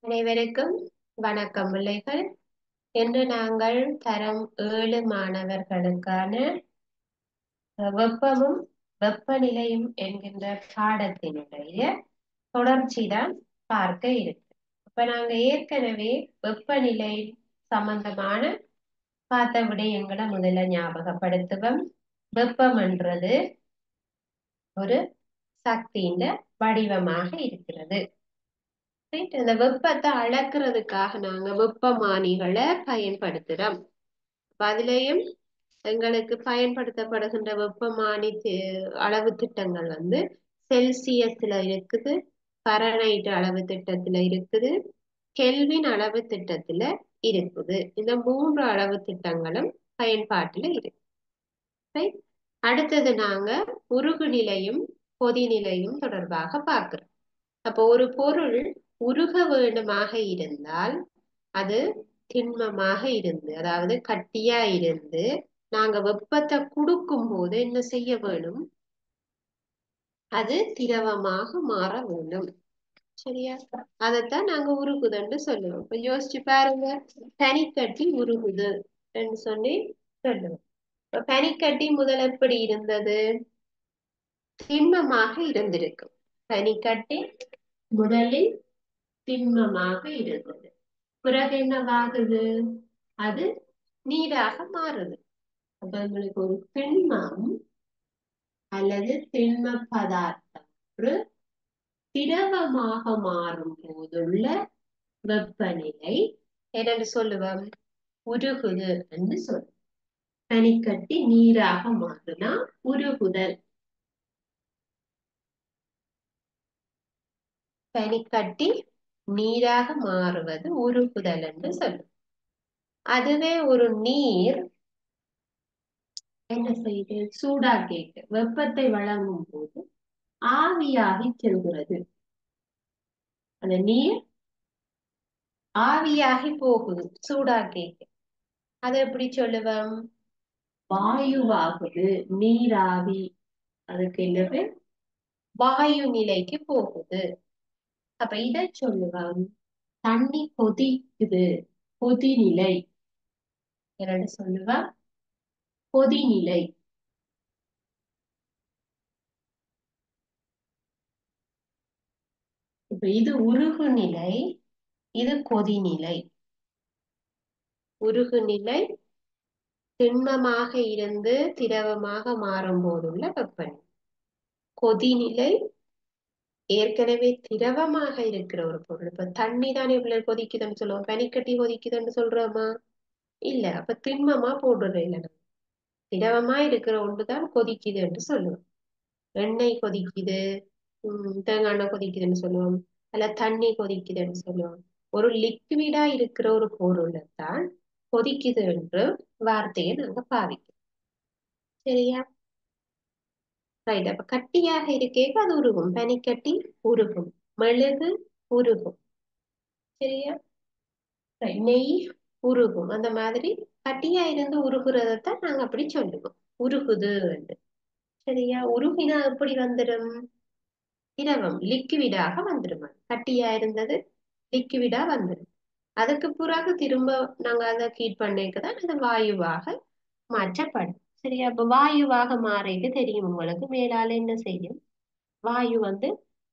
அனைவருக்கும் வணக்கம் பிள்ளைகள். இன்று நாங்கள் தரம் 7 மாணவர்களுக்கான வெப்பமும் வெப்பநிலையும் என்கின்ற பாடத்தினுடைய தொடர்ச்சி தான் பார்க்க இருக்கு. இப்ப நாங்க ஏற்கனவே வெப்பநிலை சம்பந்தமான பார்த்த விடயங்களை முதல்ல ஞாபகப்படுத்துவோம். வெப்பம் என்றது ஒரு சக்தியின் வடிவமாக இருக்கிறது. அந்த வெப்பத்தை அளக்கிறதுக்காக நாங்க வெப்பமானிகளை பயன்படுத்துறோம். அதுலயும் எங்களுக்கு பயன்படுத்தப்படுகின்ற வெப்பமானி அளவு திட்டங்கள் செல்சியஸ்ல இருக்குது, ஃபாரன்ஹைட் அளவு திட்டத்துல இருக்குது, கெல்வின் அளவு திட்டத்துல இருக்குது. இந்த 3 அளவு திட்டங்களும் பயன்பாட்டுல இருக்கு. அடுத்தது நாங்க உருகுநிலையும் கொதிநிலையும் தொடர்பாக பார்க்கிறோம். அப்போ ஒரு பொருள் உருக வேண்டுமாக இருந்தால் அது திண்மமாக இருந்து, அதாவது கட்டியா இருந்து நாங்க வெப்பத்தை கொடுக்கும் போது என்ன செய்ய வேணும்? அது திரவமாக மாற வேண்டும். சரியா? அதைத்தான் நாங்க உருகுதுன்னு சொல்லுவோம். இப்ப யோசிச்சு பாருங்க, பனிக்கட்டி உருகுது என்று சொல்லி சொல்லுவோம். இப்ப பனிக்கட்டி முதல் எப்படி இருந்தது? திண்மமாக இருந்திருக்கும். பனிக்கட்டி முதலில் திண்மமாக இருந்தது. பிறகு என்னவாகுது? அது நீராக மாறுது. அப்ப உங்களுக்கு ஒரு திண்மம் அல்லது திண்ம பதார்த்தம் ஒரு திரவமாக மாறும் போதுள்ள வெப்பநிலை என்னன்னு சொல்லுவோம்? உருகுது என்று சொல்லுவோம். பனிக்கட்டி நீராக மாறுனா உருகுதல். பனிக்கட்டி நீராக மாறுவது உருகுதல் என்று சொல்லுவோம். அதுவே ஒரு நீர் என்ன செய்யுது? சூடாக்கிட்டு வெப்பத்தை வழங்கும் போது ஆவியாகி செல்கிறது. அந்த நீர் ஆவியாகி போகுது சூடாக்கிட்டு. அதை எப்படி சொல்லுவோம்? வாயுவாகுது. நீராவி. அதுக்கு என்னது? வாயு நிலைக்கு போகுது. அப்ப இதை சொல்லுவோம் தண்ணி கொதிக்குது, கொதிநிலை. என்னன்னு சொல்லுவோம்? கொதிநிலை. இப்ப இது உருகுநிலை, இது கொதிநிலை. உருகுநிலை திண்மமாக இருந்து திரவமாக மாறும் போதுள்ள வெப்பநிலை. கொதிநிலை ஏற்கனவே திரவமாக இருக்கிற ஒரு பொருள். இப்ப தண்ணி தானே இவ்வளவு கொதிக்குதுன்னு சொல்லுவோம். பனிக்கட்டி கொதிக்குதுன்னு சொல்றோமா? இல்ல. அப்ப திண்மமா போடுறது இல்லை. திரவமா இருக்கிற ஒன்றுதான் கொதிக்குது என்று சொல்லுவோம். எண்ணெய் கொதிக்குது, தேங்காய் எண்ணெய் கொதிக்குதுன்னு சொல்லுவோம். அல்ல தண்ணி கொதிக்குதுன்னு சொல்லுவோம். ஒரு லிக்விடா இருக்கிற ஒரு பொருளை தான் கொதிக்குது என்று வார்த்தையை நாங்க பாவிக்கிறோம். சரியா? ரைட். அப்ப கட்டியாக இருக்கே அது உருகும். பனிக்கட்டி உருகும், மெழுகு உருகும். சரியா? நெய் உருகும். அந்த மாதிரி கட்டியா இருந்து உருகுறதைத்தான் நாங்க அப்படி சொல்லுவோம், உருகுது. சரியா? உருகினா எப்படி வந்துடும்? திரவம் லிக்விடாக வந்துடும். கட்டியா இருந்தது லிக்விடா வந்துடும். அதுக்கு பிறகு திரும்ப நாங்க அதை ஹீட் பண்ணிக்கதான் அது வாயுவாக மாற்றப்படும். சரியா? அப்ப வாயுவாக மாறிட்டு தெரியும் உங்களுக்கு மேலால என்ன செய்யும்? வாயு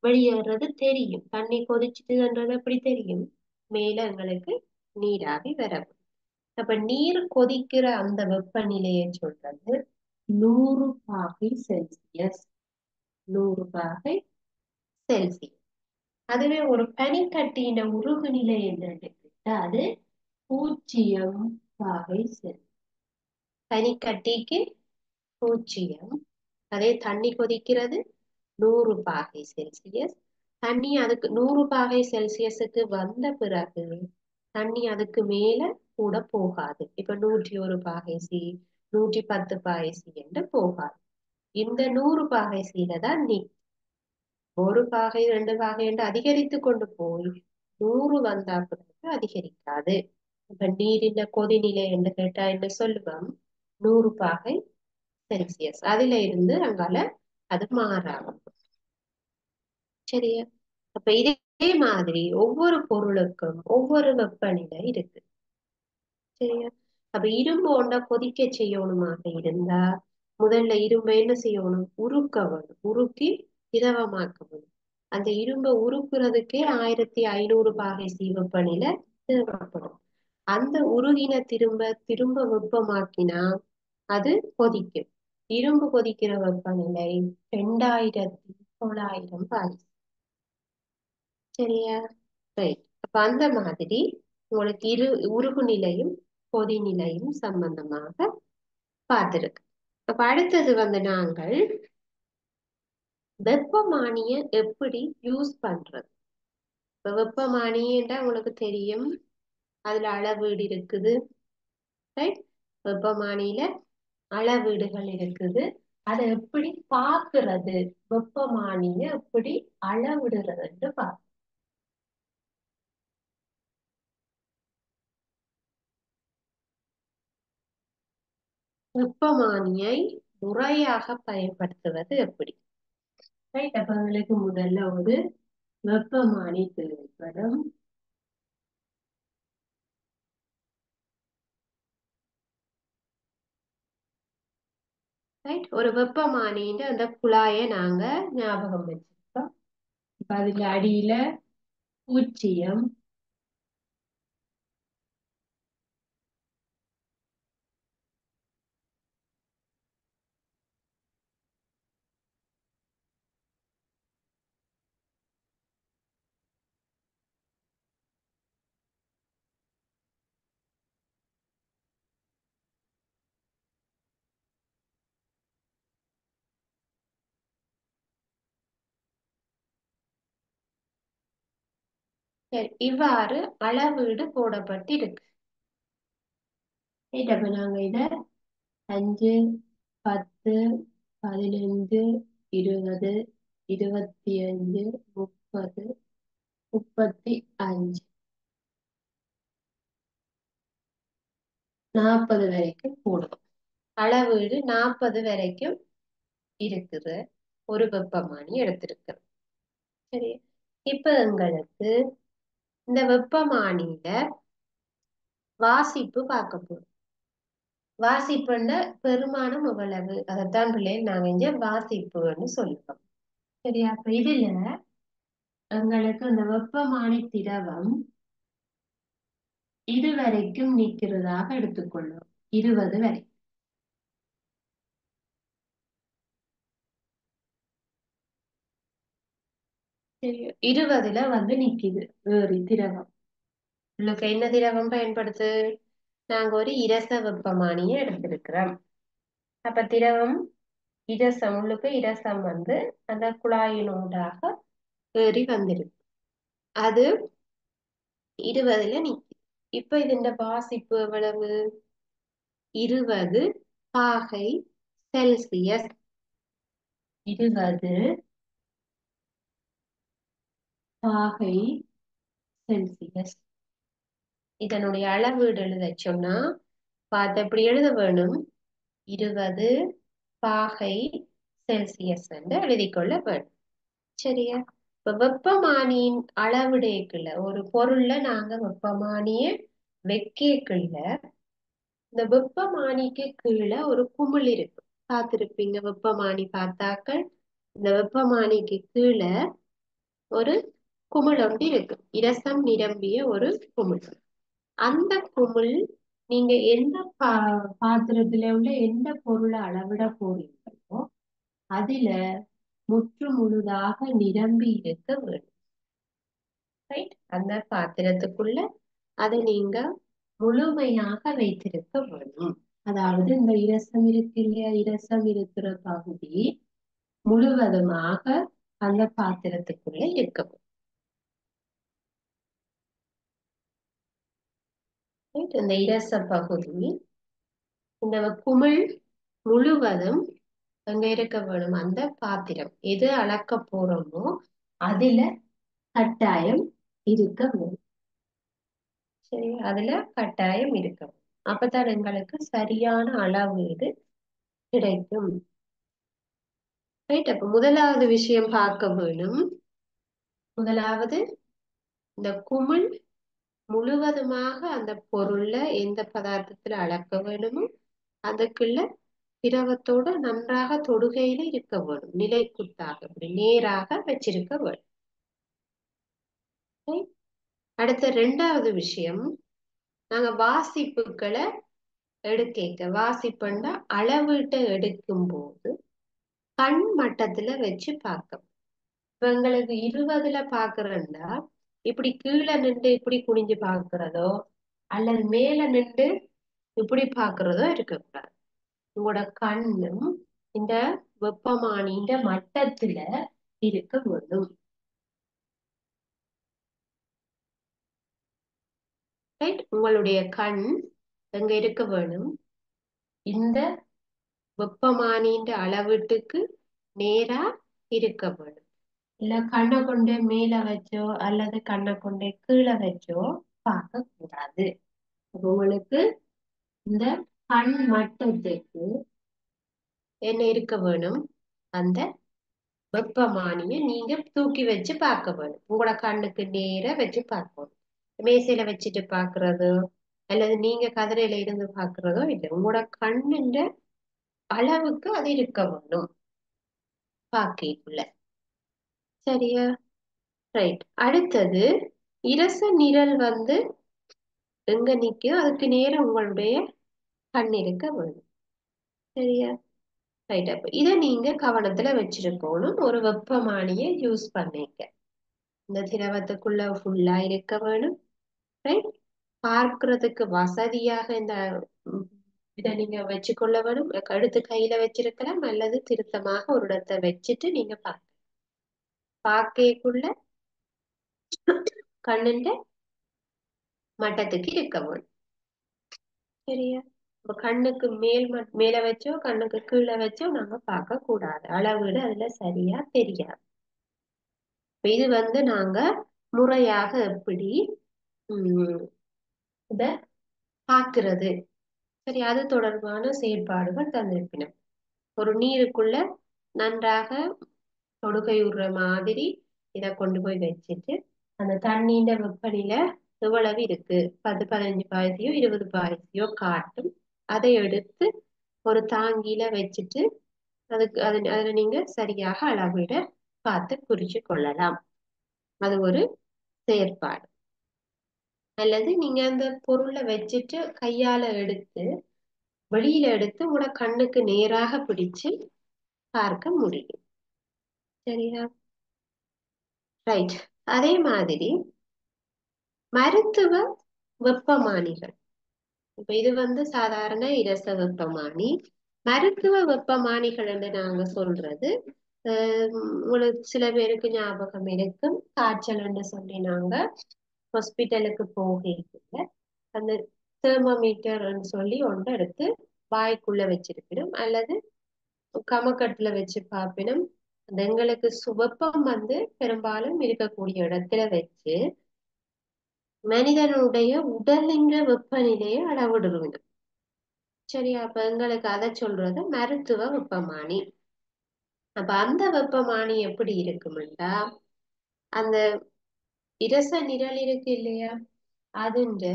வெளியேறது தெரியும். தண்ணி கொதிச்சுதுன்றது எப்படி தெரியும்? மேல எங்களுக்கு நீராவி வரும். அப்ப நீர் கொதிக்கிற அந்த வெப்பநிலையை சொல்றது 100 பாகை செல்சியஸ். 100 பாகை செல்சியஸ். அதுவே ஒரு பனிக்கட்டின உருகு நிலை என்னன்னு கேட்டா அது 0 பாகை செல்சியஸ். பனிக்கட்டிக்கு 0. அதே தண்ணி கொதிக்கிறது 100 பாகை செல்சியஸ். தண்ணி அதுக்கு 100 பாகை செல்சியஸுக்கு வந்த பிறகு தண்ணி அதுக்கு மேல கூட போகாது. இப்ப 101 பாகை சி, 110 பாகை சி என்று போகாது. இந்த 100 பாகை சீல தான் நீ 1 பாகை 2 பாகை என்று அதிகரித்து கொண்டு போய் 100 வந்தா பிறகு அதிகரிக்காது. இப்ப நீரின் கொதிநிலை என்று கேட்டா என்ன சொல்லுவோம்? 100 பாகை செல்சியஸ். அதுல இருந்து அங்கால அது மாறாகும். சரியா? அப்ப இது அதே மாதிரி ஒவ்வொரு பொருளுக்கும் ஒவ்வொரு வெப்பநிலை இருக்கு. சரியா? அப்ப இரும்பு ஒன்றை கொதிக்க செய்யணுமாக இருந்தா முதல்ல இரும்பை என்ன செய்யணும்? உருக்க வேணும். உருக்கி திரவமாக்க வேணும். அந்த இரும்பை உருக்குறதுக்கே 1500 பாகை வெப்பநில தேவைப்படும். அந்த உருகின திரும்ப திரும்ப வெப்பமாக்கினா அது கொதிக்கும். இரும்பு கொதிக்கிற வெப்பநிலை 2900 பாகை. சரியா? ரைட். அப்ப அந்த மாதிரி உங்களுக்கு உருகு நிலையும் கொதிநிலையும் சம்பந்தமாக பார்த்திருக்கு. அப்ப அடுத்தது நாங்கள் வெப்பமானிய எப்படி யூஸ் பண்றது? இப்ப வெப்பமானின்னா உங்களுக்கு தெரியும், அதுல அளவீடு இருக்குது. ரைட்? வெப்பமானியில அளவீடுகள் இருக்குது. அதை எப்படி பார்க்கிறது? வெப்பமானிய எப்படி அளவிடுறதுன்னு பார்க்க. வெப்பமானியை முறையாக பயன்படுத்துவது எப்படி? ரைட். அப்ப எங்களுக்கு முதல்ல ஒரு வெப்பமானி தேவைப்படும். ரைட். ஒரு வெப்பமானின்ற அந்த குழாயை நாங்க ஞாபகம் வச்சிருக்கோம். இப்ப அதுல அடியில பூச்சியம், இவ்வாறு அளவீடு போடப்பட்டிருக்கு. அப்ப நாங்க இத 5, 10, 15, 20, 25, 30, 35, 40 வரைக்கும் போடுவோம். அளவீடு 40 வரைக்கும் இருக்குது. ஒரு வெப்பமானி எடுத்திருக்கு. சரி. இப்ப எங்களுக்கு இந்த வெப்பமானியில வாசிப்பு பார்க்க போறோம். வாசிப்புன்னா பெருமானம் எவ்வளவு, அதைத்தான் பிள்ளைகள் நாங்க இங்க வாசிப்புன்னு சொல்லுவோம். சரியா? அப்ப இதுல எங்களுக்கு இந்த வெப்பமானி திரவம் இதுவரைக்கும் நிற்கிறதாக எடுத்துக்கொள்ளும். 20 வரை. சரி. 20ல நிக்குது வேறு திரவம். உங்களுக்கு என்ன திரவம் பயன்படுத்து? நாங்க ஒரு இரச வெப்பமானியை எடுத்திருக்கிறோம். அப்ப திரவம் இரசம், உள்ளுக்கு இரசம் அந்த குழாயினூடாக ஏறி வந்திருக்கு. அது 20ல நிக்குது. இப்ப இதுண்ட வாசிப்பு எவ்வளவு? 20 பாகை செல்சியஸ். 20 பாகை செல்சியஸ். இதனுடைய அளவீடு எழுத சொன்னா பார்த்து எப்படி எழுத வேணும்? 20 பாகை செல்சியஸ் என்று எழுதிக்கொள்ள வேணும். சரியா? இப்ப வெப்பமானியின் அளவிடேக்குள்ள ஒரு பொருள்ல நாங்க வெப்பமானிய வைக்கக்குள்ள இந்த வெப்பமானிக்கு கீழே ஒரு குமிழ் இருக்கு. பார்த்திருப்பீங்க வெப்பமானி பார்த்தாக்கள். இந்த வெப்பமானிக்கு கீழே ஒரு குமிழ் ஒன்று இருக்கு. இரசம் நிரம்பிய ஒரு குமிழ். அந்த குமிழ் நீங்க எந்த பாத்திரத்துல உள்ள எந்த பொருளை அளவிட போறீங்களோ அதுல முற்று முழுதாக நிரம்பி இருக்க வேண்டும். ரைட்? அந்த பாத்திரத்துக்குள்ள அதை நீங்க முழுமையாக வைத்திருக்க வேண்டும். அதாவது இந்த இரசம் இருக்கு இல்லையா, இரசம் இருக்கிற பகுதி முழுவதுமாக அந்த பாத்திரத்துக்குள்ள இருக்க வேண்டும். இந்த இரச பகுதி இந்த குமிழ் முழுவதும் அங்க இருக்க வேணும். அந்த பாத்திரம் எது அளக்க போறோமோ அதுல கட்டாயம் இருக்க வேணும். சரி, அதுல கட்டாயம் இருக்கும். அப்பதான் எங்களுக்கு சரியான அளவீடு கிடைக்கும். ரைட். அப்ப முதலாவது விஷயம் பார்க்க வேணும். முதலாவது இந்த குமிழ் முழுவதுமாக அந்த பொருள்ல எந்த பதார்த்தத்துல அளக்க வேணுமோ அதுக்குள்ள திரவத்தோட நன்றாக தொடுகையில இருக்க வேணும். நிலைக்குத்தாக இப்படி நேராக வச்சிருக்க வேணும். அடுத்த ரெண்டாவது விஷயம், நாங்க வாசிப்புகளை வாசிப்புண்டா அளவீட்டை எடுக்கும் போது கண் மட்டத்துல வச்சு பார்க்க. இப்ப எங்களுக்கு 20ல பாக்குறேன்டா இப்படி கீழே நின்று இப்படி குனிஞ்சு பாக்குறதோ அல்லது மேல நின்று இப்படி பாக்குறதோ இருக்கக்கூடாது. உங்களோட கண்ணும் இந்த வெப்பமானின்ற மட்டத்துல இருக்க வேண்டும். உங்களுடைய கண் எங்க இருக்க வேணும்? இந்த வெப்பமானின்ற அளவீட்டுக்கு நேரா இருக்க வேணும். இல்ல கண்ணை கொண்டே மேல வச்சோ அல்லது கண்ணை கொண்டே கீழே வச்சோ பார்க்க கூடாது. உங்களுக்கு இந்த கண் மட்டத்துக்கு என்ன இருக்க வேணும்? அந்த வெப்பமானிய நீங்க தூக்கி வச்சு பார்க்க வேணும். உங்களோட கண்ணுக்கு நேர வச்சு பார்க்கணும். மேசையில வச்சுட்டு பாக்குறதோ அல்லது நீங்க கதிரையில இருந்து பாக்குறதோ இல்லை. உங்களோட கண்ணுன்ற அளவுக்கு அது இருக்க வேணும் பாக்கைக்குள்ள. சரியா? ரைட். அடுத்தது இரச நிரல் எங்க நிக்கும் அதுக்கு நேரம் உங்களுடைய கண் இருக்க வேணும். சரியா? ரைட். அப்ப இதை நீங்க கவனத்துல வச்சிருக்கணும் ஒரு வெப்பமானியை யூஸ் பண்ணிக்க. இந்த திரவத்துக்குள்ள ஃபுல்லா இருக்க வேணும். ரைட். பார்க்கிறதுக்கு வசதியாக இந்த இதை நீங்க வச்சுக்கொள்ள வேணும். கழுத்து கையில வச்சிருக்கலாம் அல்லது திருத்தமாக ஒரு இடத்தை வச்சுட்டு நீங்க பார்க்கக்குள்ள கண்ணுண்ட மட்டத்துக்கு இருக்க வேணும். சரியா? கண்ணுக்கு மேல வச்சோ கண்ணுக்கு கீழே வச்சோ நாங்க பார்க்க கூடாது. அளவீடு அதுல சரியா தெரியாது. இது நாங்க முறையாக எப்படி இத பார்க்கிறது. சரி, அது தொடர்பான செயற்பாடுகள் தந்திருப்பின. ஒரு நீருக்குள்ள நன்றாக தொடுகை விடுற மாதிரி இதை கொண்டு போய் வச்சுட்டு அந்த தண்ணீண்ட வெப்பநிலை எவ்வளவு இருக்கு 10-15 பாய்ச்சியோ 20 பாய்ச்சியோ காட்டும். அதை எடுத்து ஒரு தாங்கியில வச்சுட்டு அதுல நீங்க சரியாக அளவிட பார்த்து குறிச்சு கொள்ளலாம். அது ஒரு செயற்பாடு. அல்லது நீங்க அந்த பொருளை வச்சுட்டு கையால எடுத்து வெளியில எடுத்து உங்களோட கண்ணுக்கு நேராக பிடிச்சு பார்க்க முடியும். சரியா? ரைட். அதே மாதிரி மருத்துவ வெப்பமானிகள். இப்ப இது சாதாரண இரச வெப்பமானி. மருத்துவ வெப்பமானிகள் என்று நாங்க சொல்றது உங்களுக்கு சில பேருக்கு ஞாபகம் இருக்கும். காய்ச்சல் என்று சொல்லி நாங்க ஹாஸ்பிட்டலுக்கு போகல அந்த தெர்மோமீட்டர் சொல்லி ஒன்று எடுத்து வாய்க்குள்ள வச்சிருக்கணும் அல்லது கமக்கட்டுல வச்சு பார்ப்பினும் அந்த எங்களுக்கு வெப்பம் பெரும்பாலும் இருக்கக்கூடிய இடத்துல வச்சு மனிதனுடைய உடலின்ற வெப்பநிலையை அளவிடுவது. சரி, அப்ப எங்களுக்கு அதை சொல்றது மருத்துவ வெப்பமானி. அப்ப அந்த வெப்பமானி எப்படி இருக்குமெண்டா அந்த இரச நிரல் இருக்கு இல்லையா, அதுன்ற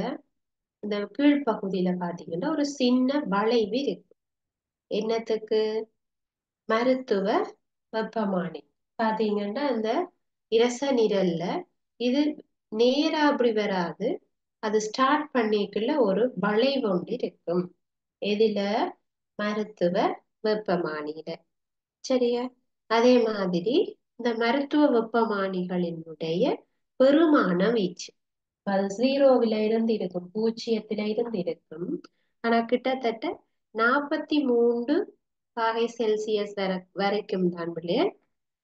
இந்த கீழ்ப்பகுதியில பாத்தீங்கன்னா ஒரு சின்ன வளைவு இருக்கு. என்னத்துக்கு? மருத்துவ வெப்பமானி. பாத்தீங்கன்னா அந்த இரச நிரல்ல இது நேரா அப்படி வராது. அது ஸ்டார்ட் பண்ணிக்குள்ள ஒரு வளைவு ஒன்று இருக்கும். எதுல? மருத்துவ வெப்பமானியில. சரியா? அதே மாதிரி இந்த மருத்துவ வெப்பமானிகளினுடைய பெருமான வீச்சு அது 0ல இருந்து இருக்கும், 0ல இருந்து இருக்கும். ஆனா கிட்டத்தட்ட 43 பாகை செல்சியஸ் வரைக்கும் தான்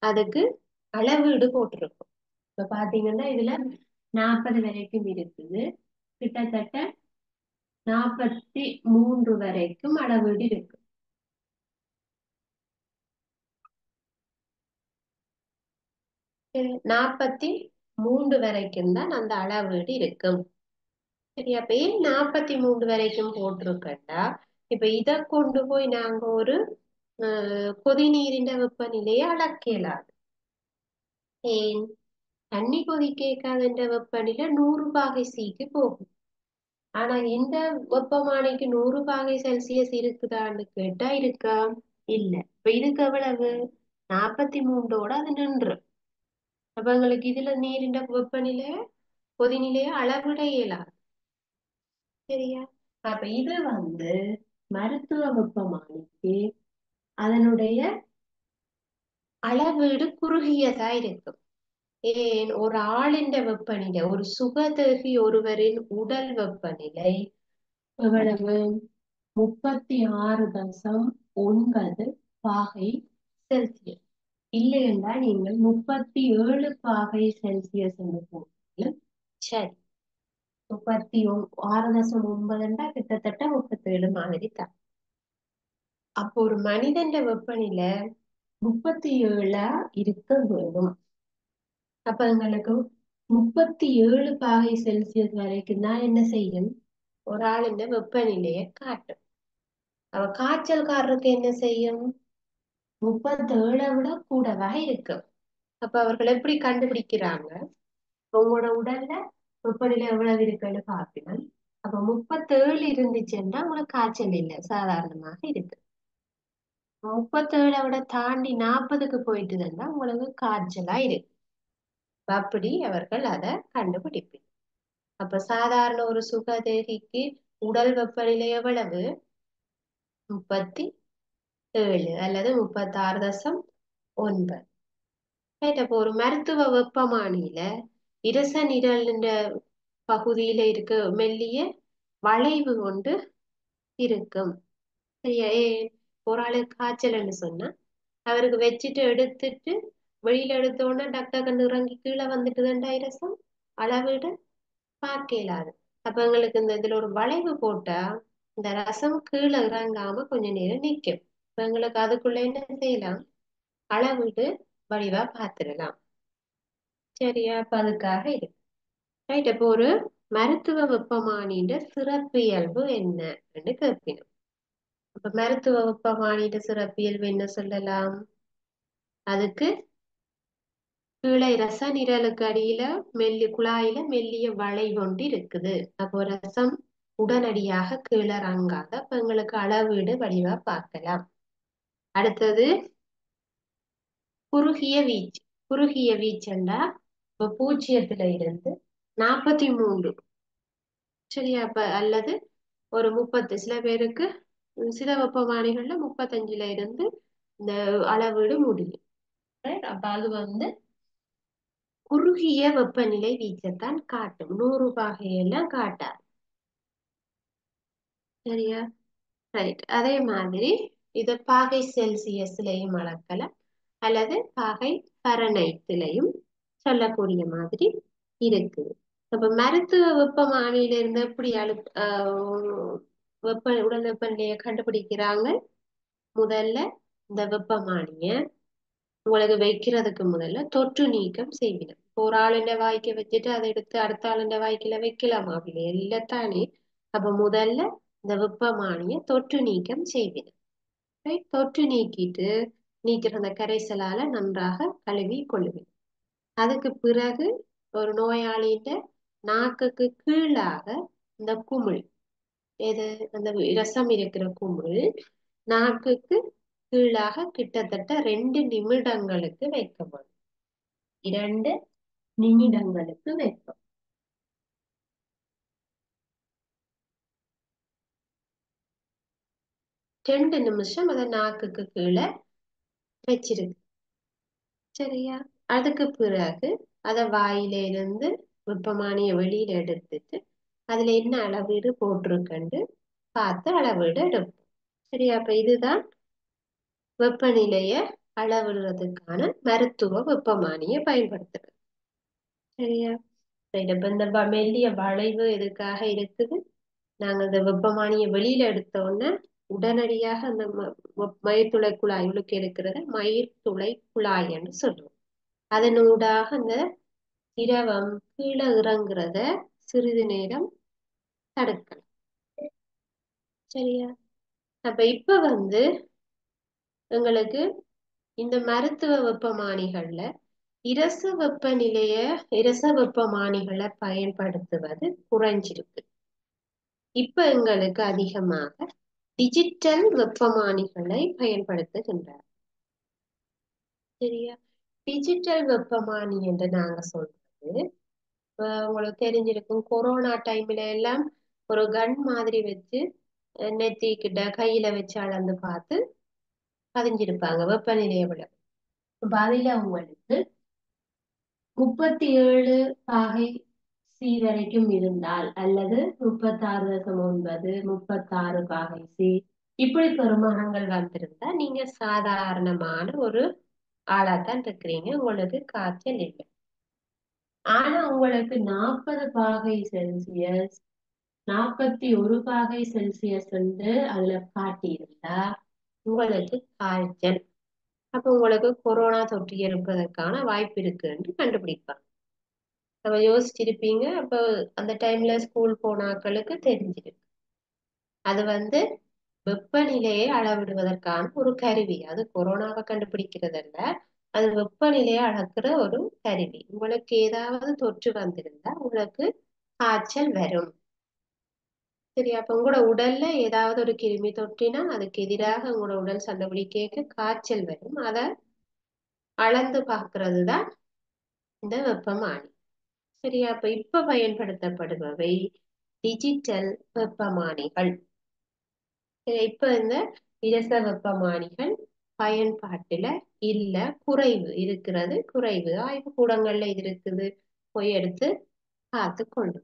அதுக்கு அளவீடு போட்டிருக்கும். இப்ப பாத்தீங்கன்னா இதுல 40 வரைக்கும் இருக்குது. கிட்டத்தட்ட 43 வரைக்கும் அளவீடு இருக்கு. நாற்பத்தி 3 வரைக்கும் தான் அந்த அளவீடு இருக்கும். சரி, அப்ப ஏன் 43 வரைக்கும் போட்டிருக்கா? இப்ப இதை கொண்டு போய் நாங்க ஒரு கொதிநீரின் வெப்பநிலையை அளக்கலாது. ஏன்? தண்ணி கொதிக்காதுன்ற வெப்பநிலை 100 பாகை சிக்கு போகும். ஆனா இந்த வெப்பமானிக்கு 100 பாகை செல்சியஸ் இருக்குதான்னு கேட்டா இருக்கா? இல்ல. இப்ப இதுக்கு எவ்வளவு? 43ஓட அது நின்று. அப்ப எங்களுக்கு இதுல நீரின் வெப்பநிலை கொதிநிலையை அளவிட இயலாது. சரியா? அப்ப இது மருத்துவ வெப்பமானிக்கு அதனுடைய அளவீடு குறுகியதா இருக்கும். ஏன்? ஒரு ஆளின் வெப்பநிலை, ஒரு சுகதேகி ஒருவரின் உடல் வெப்பநிலை எவ்வளவு? 36.9 பாகை செல்சியஸ். இல்லை என்றால் நீங்கள் 37 பாகை செல்சியஸ் என்று போட்டீர்கள். சரி, 36.9 என்றால் கிட்டத்தட்ட 37 மாதிரி தான். அப்போ ஒரு மனிதன் வெப்பநிலை 37 இருக்க வேண்டும். அப்ப எங்களுக்கு 37 பாகை செல்சியஸ் வரைக்கும் தான் என்ன செய்யும்? ஒரு ஆளின் வெப்பநிலையை காட்டும். அவ காய்ச்சல்காரருக்கு என்ன செய்யும்? 37 விட கூடவா இருக்கும். அப்ப அவர்கள் எப்படி கண்டுபிடிக்கிறாங்க? உங்களோட உடல்ல வெப்பநிலை எவ்வளவு இருக்குன்னு பார்க்கணும். அப்ப 37 இருந்துச்சுன்னா உங்களுக்கு காய்ச்சல் இல்லை, சாதாரணமாக இருக்கு. 37 விட தாண்டி 40க்கு போயிட்டுதுன்னா உங்களுக்கு காய்ச்சலா இருக்கு. அப்படி அவர்கள் அதை கண்டுபிடிப்பாங்க. அப்ப சாதாரண ஒரு சுகதேகிக்கு உடல் வெப்பநிலை எவ்வளவு? 37 அல்லது 36.9. அப்போ ஒரு மருத்துவ வெப்பமானியில இரச நிரல் பகுதியில இருக்க மெல்லிய வளைவு கொண்டு இருக்கும். சரியா? ஒரு ஆளுக்கு காய்ச்சல்னு சொன்னா அவருக்கு வச்சுட்டு எடுத்துட்டு வெளியில எடுத்தோன்னா டக்டகன்னு இறங்கி கீழே வந்துட்டுதுண்டா இரசம் அளவிட பார்க்க இயலாது. அப்ப எங்களுக்கு இதுல ஒரு வளைவு போட்டா இந்த ரசம் கீழே இறங்காம கொஞ்ச நேரம் நிற்கும். இப்ப எங்களுக்கு அதுக்குள்ள என்ன செய்யலாம்? அளவிட்டு வடிவா பார்த்துடலாம். சரியா? அப்ப அதுக்காக இருக்கு. ரைட். அப்போ ஒரு மருத்துவ வெப்பமானின்ற சிறப்பியல்பு என்னன்னு கேட்பீங்க. அப்ப மருத்துவ வெப்பமானின்ற சிறப்பியல்பு என்ன சொல்லலாம்? அதுக்கு கீழே ரச நிரலுக்கு அடியில குழாயில மெல்லிய வளைவு ஒன்று இருக்குது. அப்போ ரசம் உடனடியாக கீழே இறங்காத. அப்ப எங்களுக்கு அளவீடு வடிவா பார்க்கலாம். அடுத்தது குறுகிய வீச்சு. குறுகிய வீச்சுண்டா இப்ப 0ல இருந்து 43. சரியா? அப்ப அல்லது ஒரு 30. சில பேருக்கு சில வெப்பமானிகள்ல 35ல இருந்து இந்த அளவீடு முடியும். அப்ப அது குறுகிய வெப்பநிலை வீச்சத்தான் காட்டும். 100 பாகையெல்லாம் காட்டாது. சரியா? ரைட். அதே மாதிரி இத பாகை செல்சியஸ்லயும் அளக்கலாம் அல்லது பாகை ஃபாரன்ஹைட்லயும் சொல்லக்கூடிய மாதிரி இருக்குது. அப்ப மருத்துவ வெப்பமானியில இருந்து எப்படி உடல் வெப்பநிலையை கண்டுபிடிக்கிறாங்க? முதல்ல இந்த வெப்பமானிய உங்களுக்கு வைக்கிறதுக்கு முதல்ல தொற்று நீக்கம் செய்விடும். ஒரு ஆளுண்ட வாய்க்க வச்சுட்டு அதை எடுத்து அடுத்த ஆளுண்ட வாய்க்குல வைக்கலாமா? அப்படி இல்லத்தானே. அப்ப முதல்ல இந்த வெப்பமானிய தொற்று நீக்கம் செய்விடும். தொற்று நீக்கிற அந்த கரைசலால நன்றாக கழுவி கொள்ளுவேன். அதுக்கு பிறகு ஒரு நோயாளியிட்ட நாக்குக்கு கீழாக இந்த குமிழ், எது அந்த ரசம் இருக்கிற குமிழ் நாக்குக்கு கீழாக கிட்டத்தட்ட 2 நிமிடங்களுக்கு வைக்கப்படும். 2 நிமிடங்களுக்கு வைக்கும். 2 நிமிஷம் அதை நாக்குக்கு கீழே வச்சிருக்கு. சரியா? அதுக்கு பிறகு அதை வாயில இருந்து வெப்பமானிய வெளியில எடுத்துட்டு அதுல என்ன அளவீடு போட்டிருக்கண்டு பார்த்து அளவீடு எடுப்போம். சரியா? அப்ப இதுதான் வெப்பநிலைய அளவிடுறதுக்கான மருத்துவ வெப்பமானிய பயன்படுத்துறது. சரியா? இப்ப இந்த மெல்லிய வளைவு எதுக்காக இருக்குது? நாங்க இந்த வெப்பமானிய வெளியில எடுத்த உடனே உடனடியாக அந்த மயிர்துளை குழாய் உள்ளுக்கு இருக்கிறத மயிர்துளை குழாய்ன்னு சொல்லுவோம். அதனூடாக அந்த திரவம் கீழே இறங்குறத சிறிது நேரம் தடுக்கலாம். சரியா? அப்ப இப்ப எங்களுக்கு இந்த மருத்துவ வெப்பமானிகள்ல இரச வெப்பநிலைய இரச வெப்பமானிகளை பயன்படுத்துவது குறைஞ்சிருக்கு. இப்ப எங்களுக்கு அதிகமாக டிஜிட்டல் வெப்பமானிகளை பயன்படுத்துகின்றார். சரியா? டிஜிட்டல் வெப்பமானி என்று நாங்க சொல்றது உங்களுக்கு தெரிஞ்சிருக்கும். கொரோனா டைம்ல எல்லாம் ஒரு கன் மாதிரி வச்சு நெத்திக்கிட்ட கையில வச்சு அளந்து பார்த்து பதிஞ்சிருப்பாங்க வெப்பநிலையை விட. பதில உங்களுக்கு 37 பாகை சி வரைக்கும் இருந்தால் அல்லது 36.9 36 பாகை சி இப்படி பெருமானங்கள் வந்திருந்தா நீங்க சாதாரணமான ஒரு ஆளாத்தான் இருக்கிறீங்க, உங்களுக்கு காய்ச்சல் இல்லை. ஆனா உங்களுக்கு 40 பாகை செல்சியஸ் 41 பாகை செல்சியஸ் வந்து அதுல காட்டியிருந்தா உங்களுக்கு காய்ச்சல். அப்ப உங்களுக்கு கொரோனா தொற்று இருப்பதற்கான வாய்ப்பு இருக்குன்னு கண்டுபிடிப்பாங்க. நம்ம யோசிச்சிருப்பீங்க. அப்ப அந்த டைம்ல ஸ்கூல் போனாக்களுக்கு தெரிஞ்சிருக்கு. அது வந்து வெப்பநிலையை அளவிடுவதற்கான ஒரு கருவி. அது கொரோனாவை கண்டுபிடிக்கிறதல்ல, அது வெப்பநிலையை அளக்குற ஒரு கருவி. உங்களுக்கு ஏதாவது தொற்று வந்திருந்தா உங்களுக்கு காய்ச்சல் வரும். சரி, அப்ப உங்களோட உடல்ல ஏதாவது ஒரு கிருமி தொற்றினா அதுக்கு எதிராக உங்களோட உடல் சண்டை கேட்க காய்ச்சல் வரும். அதை அளந்து பார்க்கறது தான் இந்த வெப்பமானி. சரியா? அப்ப இப்ப பயன்படுத்தப்படுபவை டிஜிட்டல் வெப்பமானிகள். இப்ப இந்த இரச வெப்பமானிகள் பயன்பாட்டுல இல்ல, குறைவு இருக்கிறது, குறைவு. ஆய்வு கூடங்கள்ல இது இருக்குது, போய் எடுத்து பார்த்து கொண்டு.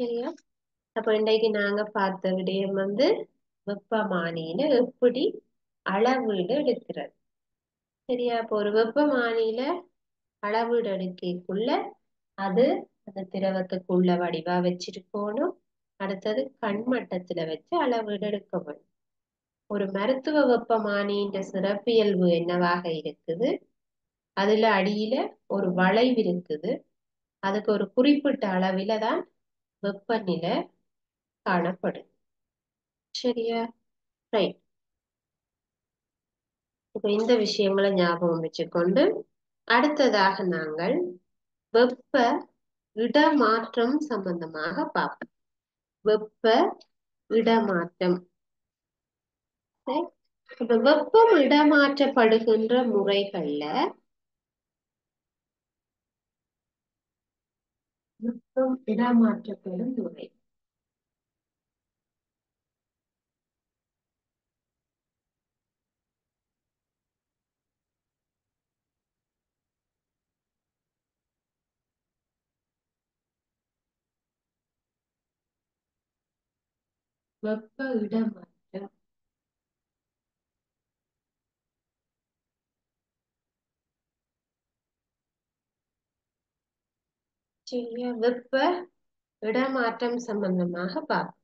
சரியா? அப்ப இன்றைக்கு நாங்க பார்த்த விடயம் வந்து வெப்பமானியில எப்படி அளவீடு எடுக்கிறது. சரியா? அப்ப ஒரு வெப்பமானியில அளவீடு எடுக்கக்குள்ள அது அந்த திரவத்துக்குள்ள வடிவா வச்சிருக்கணும். அடுத்தது கண்மட்டத்துல வச்சு அளவீடு எடுக்க வேண்டும். ஒரு மருத்துவ வெப்பமானியின் சிறப்பியல்பு என்னவாக இருக்குது? அதுல அடியில ஒரு வளைவு இருக்குது. அதுக்கு ஒரு குறிப்பிட்ட அளவில தான் வெப்பநிலை காணப்படும். சரியா? ரைட். இப்ப இந்த விஷயங்களை ஞாபகம் வச்சுக்கொண்டு அடுத்ததாக நாங்கள் வெப்ப இடமாற்றம் சம்பந்தமாக பார்ப்போம். வெப்ப இடமாற்றம். இப்ப வெப்பம் இடமாற்றப்படுகின்ற முறைகள்ல வெப்பம் இடமாற்றப்படும் முறை வெப்ப இடமாற்றம். சரியா? வெப்ப இடமாற்றம் சம்பந்தமாக பார்ப்போம்.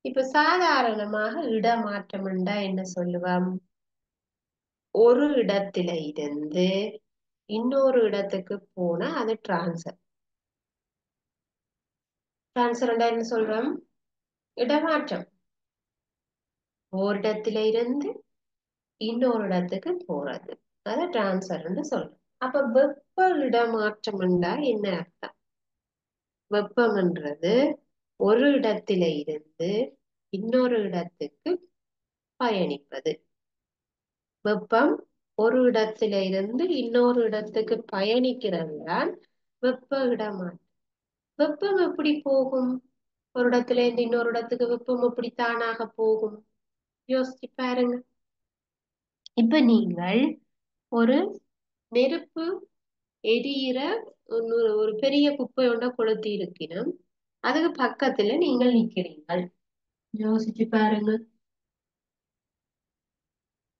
இப்ப சாதாரணமாக இடமாற்றம் என்றா என்ன சொல்லுவோம்? ஒரு இடத்தில இருந்து இன்னொரு இடத்துக்கு போனா அது டிரான்ஸ்ஃபர். டிரான்ஸ்ஃபர் என்ன சொல்றோம்? இடமாற்றம். ஒரு இடத்தில இருந்து இன்னொரு இடத்துக்கு போறது அதை டிரான்ஸ்ஃபர்ன்னு சொல்றோம். அப்ப வெப்ப இடமாற்றம் என்றா என்ன அர்த்தம்? வெப்பம்ன்றது ஒரு இடத்தில இருந்து இன்னொரு இடத்துக்கு பயணிப்பது. வெப்பம் ஒரு இடத்தில இருந்து இன்னொரு இடத்துக்கு பயணிக்கிறது தான் வெப்ப இடமாற்றம். வெப்பம் எப்படி போகும்? ஒரு இடத்துல இருந்து இன்னொரு இடத்துக்கு வெப்பம் எப்படி தானாக போகும்? யோசிச்சு பாருங்க. இப்ப நீங்கள் ஒரு நெருப்பு எரியிற ஒரு பெரிய குப்பை ஒன்றை கொளுத்தி இருக்கணும். அதுக்கு பக்கத்துல நீங்கள் நிக்கிறீங்கள். யோசிச்சு பாருங்க.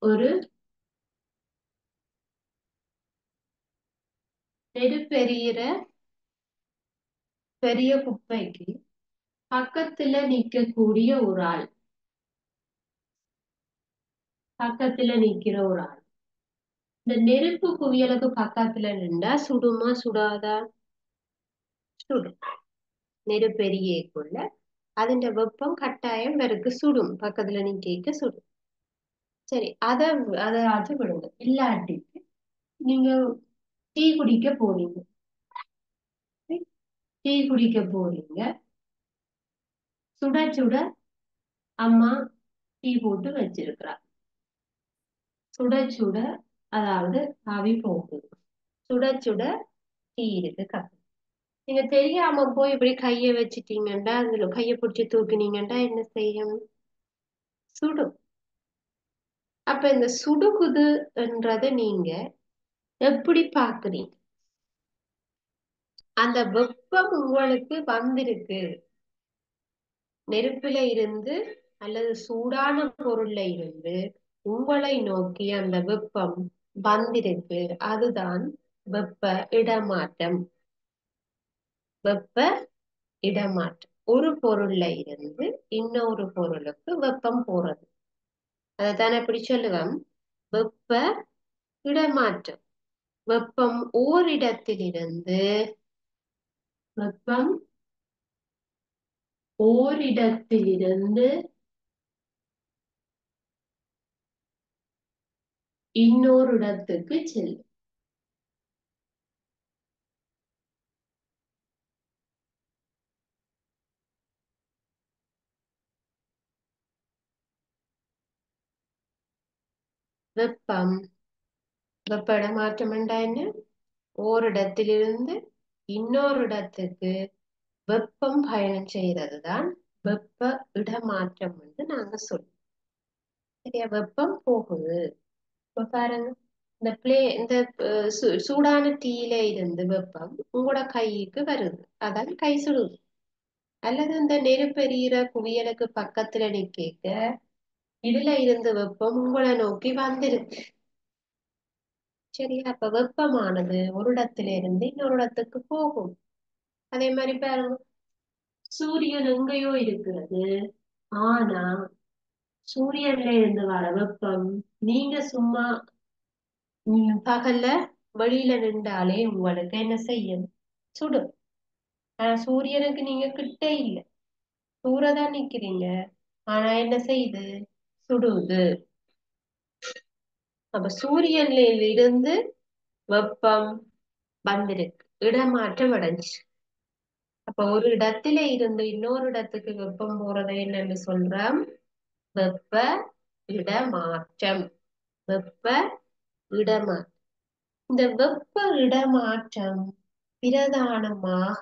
ஒரு நெருப்பெரியிற பெரிய குப்பைக்கு பக்கத்துல நிக்கக்கூடிய ஒரு ஆள், பக்கத்துல நிக்கிற ஒரு ஆள் இந்த நெருப்பு குவியலுக்கு பக்கத்துல நின்றா சுடுமா சுடாதா? சுடும். நெருப்பெரியக்குள்ள அதிண்ட வெப்பம் கட்டாயம் வெறுக்கு சுடும். பக்கத்துல நிக்க சுடும். சரி, அதை அதை விடுங்க. இல்லாட்டிக்கு நீங்க டீ குடிக்க போறீங்க. டீ குடிக்க போறீங்க. சுட சுட அம்மா டீ போட்டு வச்சிருக்கிறா. சுட சுட, அதாவது ஆவி போகுது. சுட சுட டீ இருக்கு கப். நீங்க தெரியாம போய் இப்படி கைய வச்சிட்டீங்கன்னா, அதுல கைய பிடிச்சி தூக்கினீங்கன்னா என்ன செய்யும்? சுடும். அப்ப இந்த சுடுகுதுன்றத நீங்க எப்படி பாக்குறீங்க? அந்த வெப்பம் உங்களுக்கு வந்திருக்கு. நெருப்புல இருந்து அல்லது சூடான பொருள்ல இருந்து உங்களை நோக்கி அந்த வெப்பம் வந்திருக்கு. அதுதான் வெப்ப இடமாற்றம். வெப்ப இடமாற்றம். ஒரு பொருள்ல இருந்து இன்னொரு பொருளுக்கு வெப்பம் போறது. அதைத்தான் எப்படி சொல்லுவோம்? வெப்ப இடமாற்றம். வெப்பம் ஓரிடத்திலிருந்து வெப்பம் ஓரிடத்திலிருந்து இன்னொரு இடத்துக்கு செல்லும். வெப்பம் வெப்ப இடமாற்றம் என்றா என்ன? ஓரிடத்திலிருந்து இன்னொரு இடத்துக்கு வெப்பம் பயணம் செய்யறது தான் வெப்ப இடமாற்றம் என்று நாங்க சொல்லுவோம். சரியா? வெப்பம் போகுது. இப்ப பாருங்க, இந்த சூடான டீயில இருந்து வெப்பம் உங்களோட கைக்கு வருது. அதான் கை சுடுது. அல்லது இந்த நெருப்பெரியிற குவியலுக்கு பக்கத்துல நிக்க இதுல இருந்து வெப்பம் உங்களை நோக்கி வந்திருக்கு. சரியா? அப்ப வெப்பமானது ஒரு இடத்துல இருந்து இன்னொரு இடத்துக்கு போகும். அதே மாதிரி பாருங்க, சூரியன் எங்கேயோ இருக்கிறது. ஆனா சூரியன்ல இருந்து வர வெப்பம் நீங்க சும்மா பகல்ல வெளியில நின்றாலே உங்களுக்கு என்ன செய்யும்? சுடும். ஆனா சூரியனுக்கு நீங்க கிட்டே இல்லை, தூரதான் நிக்கிறீங்க. ஆனா என்ன செய்யுது? சுடுது. அப்ப சூரியன்ல இருந்து வெப்பம் வந்திருக்கு, இடமாற்றம் அடைஞ்சு. அப்ப ஒரு இடத்துல இருந்து இன்னொரு இடத்துக்கு வெப்பம் போறதை என்னன்னு சொல்றோம்? வெப்ப இடமாற்றம். வெப்ப இடமாற்றம். இந்த வெப்ப இடமாற்றம் பிரதானமாக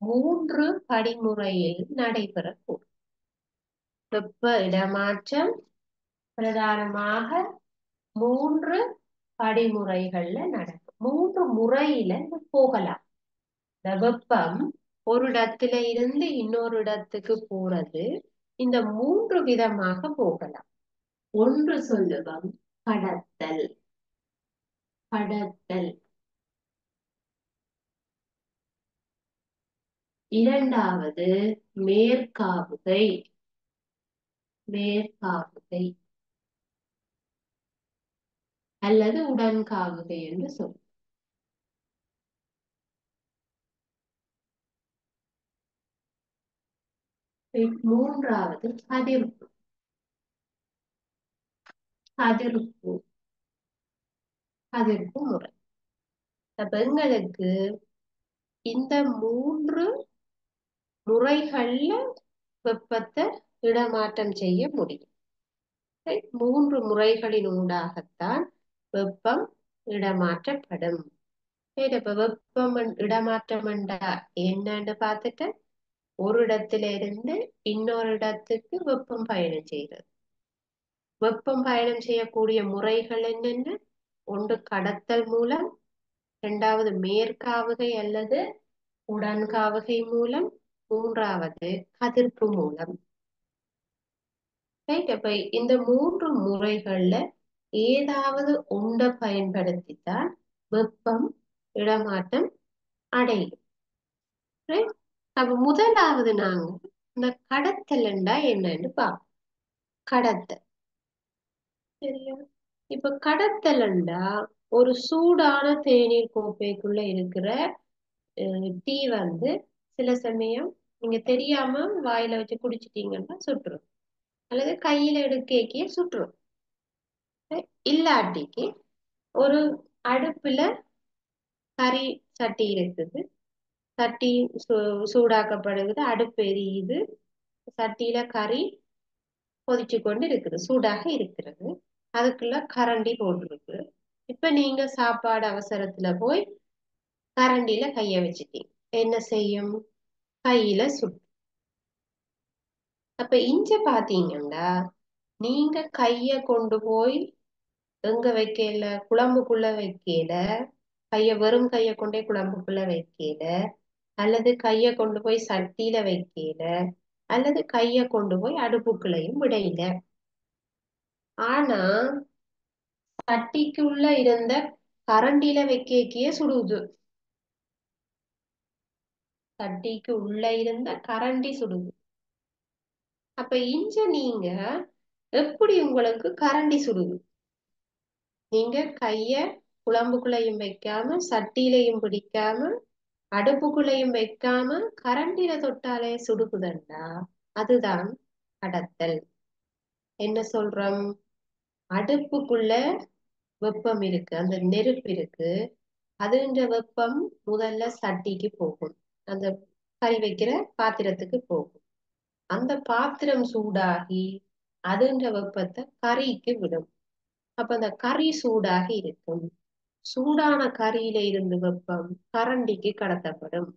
3 படிமுறையில் நடைபெறக்கூடும். வெப்ப இடமாற்றம் பிரதானமாக 3 படிமுறைகள்ல நடக்கும். 3 முறையில போகலாம். இந்த வெப்பம் ஒரு இடத்துல இருந்து இன்னொரு இடத்துக்கு போறது இந்த 3 விதமாக போகலாம். ஒன்று சொல்லுவோம் கடத்தல். கடத்தல். இரண்டாவது மேற்காவுகை. மேற்காவுகை அல்லது உடன்காவுகை என்று சொல்லும். மூன்றாவது கதிர்ப்பு. கதிர்ப்பு. கதிர்ப்பு முறை. அப்ப எங்களுக்கு இந்த 3 முறைகள்ல வெப்பத்தை இடமாற்றம் செய்ய முடியும். 3 முறைகளின் ஊடாகத்தான் வெப்பம் இடமாற்றப்படும். இப்ப வெப்பம் இடமாற்றம் என்னன்னு பார்த்துட்டு, ஒரு இடத்துல இருந்து இன்னொரு இடத்துக்கு வெப்பம் பயணம் செய்கிறது. வெப்பம் பயணம் செய்யக்கூடிய முறைகள் என்னென்ன? ஒன்று கடத்தல் மூலம், இரண்டாவது மேற்காவுகை அல்லது உடன்காவுகை மூலம், மூன்றாவது கதிர்ப்பு மூலம். அப்ப இந்த 3 முறைகள்ல ஏதாவது ஒன்றை பயன்படுத்தித்தான் வெப்பம் இடமாற்றம் அடையும். அப்ப முதலாவது நாங்க இந்த கடத்தல் என்னன்னு பார்ப்போம். கடத்தல். சரியா? இப்ப கடத்தல்ண்டா ஒரு சூடான தேநீர் கோப்பைக்குள்ள இருக்கிற டீ சில சமயம் நீங்க தெரியாம வாயில வச்சு குடிச்சிட்டீங்கன்னா சுட்டுரும், அல்லது கையில எடுக்கைக்கே சுட்டுரும். இல்லாட்டிக்கு ஒரு அடுப்புல கறி சட்டி இருக்குது. சட்டி சூடாக்கப்படுகிறது, அடுப்பு எரியுது, சட்டியில கறி கொதிச்சு கொண்டு இருக்குது, சூடாக இருக்கிறது. அதுக்குள்ள கரண்டி போட்டிருக்கு. இப்ப நீங்க சாப்பாடு அவசரத்துல போய் கரண்டில கைய வச்சுட்டீங்க. என்ன செய்யும்? கையில சுட்டு. அப்ப இஞ்ச பாத்தீங்கன்னா நீங்க கைய கொண்டு போய் எங்க வைக்கல, குழம்புக்குள்ள வைக்கல, வெறும் கைய கொண்டே குழம்புக்குள்ள வைக்கல, அல்லது கைய கொண்டு போய் சட்டியில வைக்கல, அல்லது கைய கொண்டு போய் அடுப்புக்குள்ளையும் விடையில. ஆனா சட்டிக்குள்ள இருந்த கரண்டில வைக்கே சுடுது. சட்டிக்கு உள்ள இருந்த கரண்டி சுடுது. அப்ப இஞ்ச நீங்க எப்படி உங்களுக்கு கரண்டி சுடுது? நீங்க கைய குழம்புக்குள்ளையும் வைக்காம, சட்டியிலையும் பிடிக்காம, அடுப்புக்குள்ளையும் வைக்காம கரண்டில தொட்டாலே சுடுகுதண்டா, அதுதான் கடத்தல். என்ன சொல்றோம்? அடுப்புக்குள்ள வெப்பம் இருக்கு, அந்த நெருப்பு இருக்கு, அதுன்ற வெப்பம் முதல்ல சட்டிக்கு போகும், அந்த கறி வைக்கிற பாத்திரத்துக்கு போகும். அந்த பாத்திரம் சூடாகி அதுன்ற வெப்பத்தை கறிக்கு விடும். அப்ப அந்த கறி சூடாகி இருக்கும். சூடான கறியில இருந்து வெப்பம் கரண்டிக்கு கடத்தப்படும்.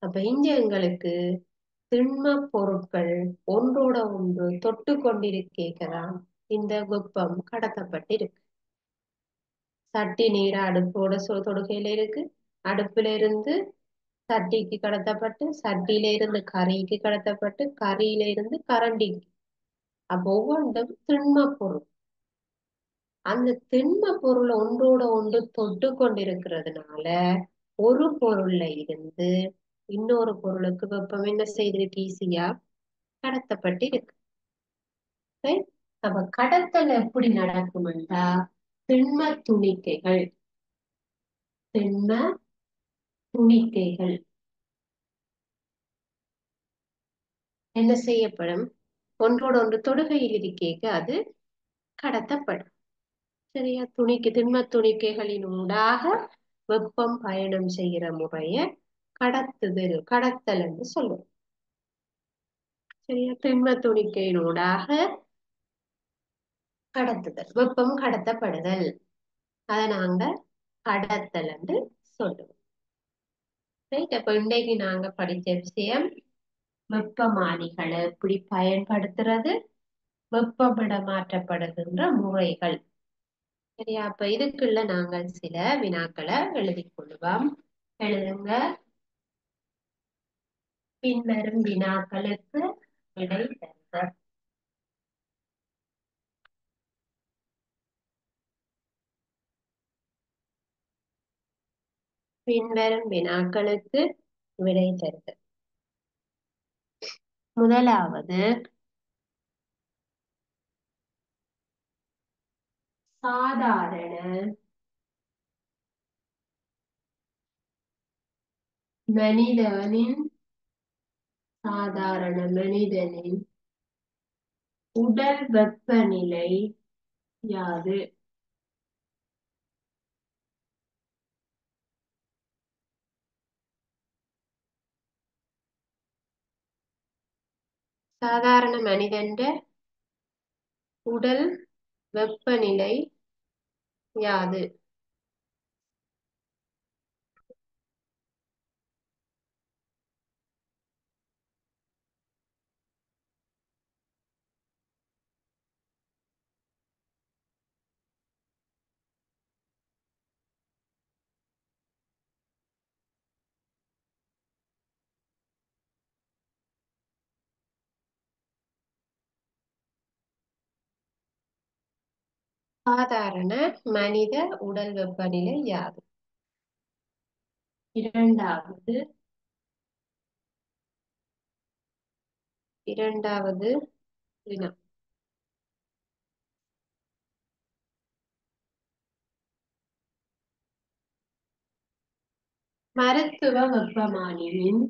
அப்ப இங்க எங்களுக்கு திண்ம பொருட்கள் ஒன்றோட ஒன்று தொட்டு கொண்டிருக்கேதான் இந்த வெப்பம் கடத்தப்பட்டிருக்கு. சட்டி நீர அடுப்போட தொடுகையில இருக்கு, அடுப்புல இருந்து சட்டிக்கு கடத்தப்பட்டு, சட்டியில இருந்து கறிக்கு கடத்தப்பட்டு, கறியில இருந்து கரண்டிக்கு. அப்போ ஒவ்வொன்றும் திண்ம பொருள். அந்த திண்ம பொருள் ஒன்றோட ஒன்று தொட்டு கொண்டிருக்கிறதுனால ஒரு பொருள்ல இருந்து இன்னொரு பொருளுக்கு வெப்பம் என்ன செய்திருக்கு? ஈஸியா கடத்தப்பட்டு இருக்கு. அப்ப கடத்தல் எப்படி நடக்கும்டா, திண்ம துணிக்கைகள் திண்ம துணிக்கைகள் என்ன செய்யப்படும்? ஒன்றோட ஒன்று தொடுகையில் இருக்கேக்க அது கடத்தப்படும். சரியா? திண்ம துணிக்கைகளின் ஊடாக வெப்பம் பயணம் செய்கிற முறைய கடத்தல் என்று சொல்லுவோம். சரியா? திண்ம துணிக்கையினூடாக கடத்துதல், வெப்பம் கடத்தப்படுதல், அதை நாங்க கடத்தல் என்று சொல்லுவோம். அப்ப இன்றைக்கு நாங்க படிச்ச விஷயம் வெப்பமானிகளை எப்படி பயன்படுத்துறது, வெப்பமிட மாற்றப்படுகின்ற முறைகள். சரியா? அப்ப இதுக்குள்ள நாங்கள் சில வினாக்களை எழுதி கொள்வோம். எழுதுங்க. பின்வரும் வினாக்களுக்கு விடை தருக. பின்வரும் வினாக்களுக்கு விடை தருக. முதலாவது, சாதாரண மனிதனின் உடல் வெப்பநிலை யாது? சாதாரண மனிதன் உடல் வெப்பநிலை யாது? சாதாரண மனித உடல் வெப்பநிலை யாது? இரண்டாவது வினா. மருத்துவ வெப்பமானியின்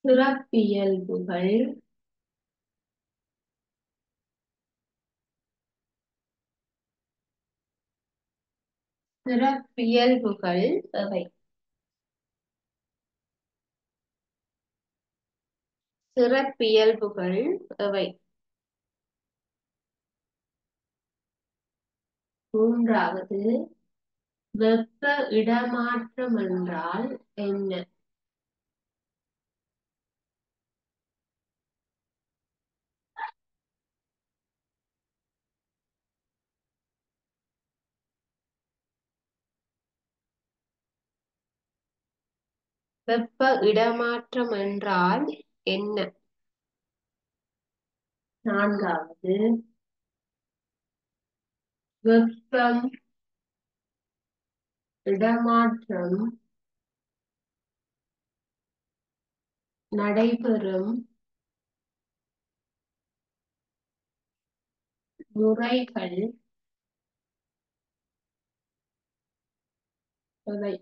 சிறப்பியல்புகள் சிறப்பியல்புகள் எவை? சிறப்பியல்புகள் எவை? மூன்றாவது, வெப்ப இடமாற்றம் என்றால் என்ன? வெப்ப இடமாற்றம் என்றால் என்ன? நான்காவது, வெப்பம் இடமாற்றம் நடைபெறும் முறைகள் எவை?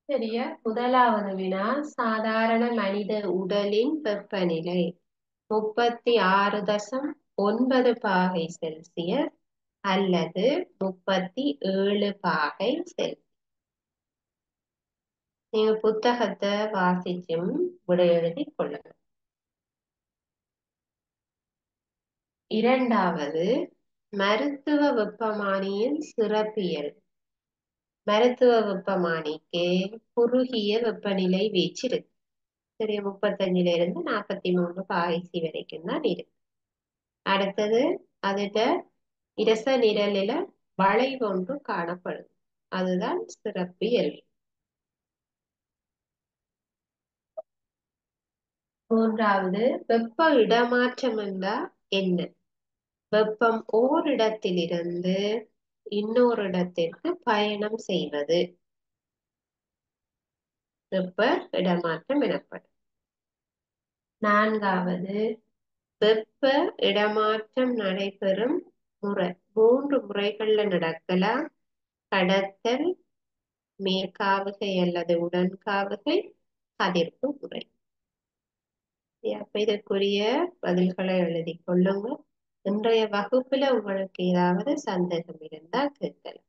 சரியா? முதலாவது வினா, சாதாரண மனித உடலின் வெப்பநிலை 36.9 பாகை செல்சியஸ் அல்லது 37 பாகை செல்சியஸ். நீங்க புத்தகத்தை வாசிச்சும் விடை எழுதி கொள்ளுங்க. இரண்டாவது, மருத்துவ வெப்பமானியின் சிறப்பியல். மருத்துவ வெப்பமானிக்கு குறுகிய வெப்பநிலை வீச்சு இருக்கு. சரி, 35 to 43 பாய்ச்சி வரைக்கும் தான் இருக்கு. அடுத்தது, அதுல இரச நிரலில வளைவு ஒன்று காணப்படும். அதுதான் சிறப்பியல். மூன்றாவது, வெப்ப இடமாற்றம் என்றால் என்ன? வெப்பம் ஓரிடத்திலிருந்து இன்னொரு இடத்திற்கு பயணம் செய்வது வெப்ப இடமாற்றம் எனப்படும். நான்காவது, வெப்ப இடமாற்றம் நடைபெறும் முறை 3 முறைகள்ல நடக்கலாம். கடத்தல், மேற்காவுகை அல்லது உடன்காவுகை, கதிர்ப்பு முறை. அப்ப இதற்குரிய பதில்களை எழுதி கொள்ளுங்க. இன்றைய வகுப்புல உங்களுக்கு ஏதாவது சந்தேகம் இருந்தா கேட்கலாம்.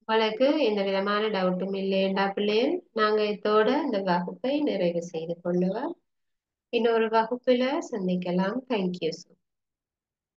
உங்களுக்கு எந்த விதமான டவுட்டும் இல்லையண்டா பிள்ளைகள், நாங்க இதோட இந்த வகுப்பை நிறைவு செய்து கொள்ளுவோம். இன்னொரு வகுப்புல சந்திக்கலாம். தேங்க்யூ.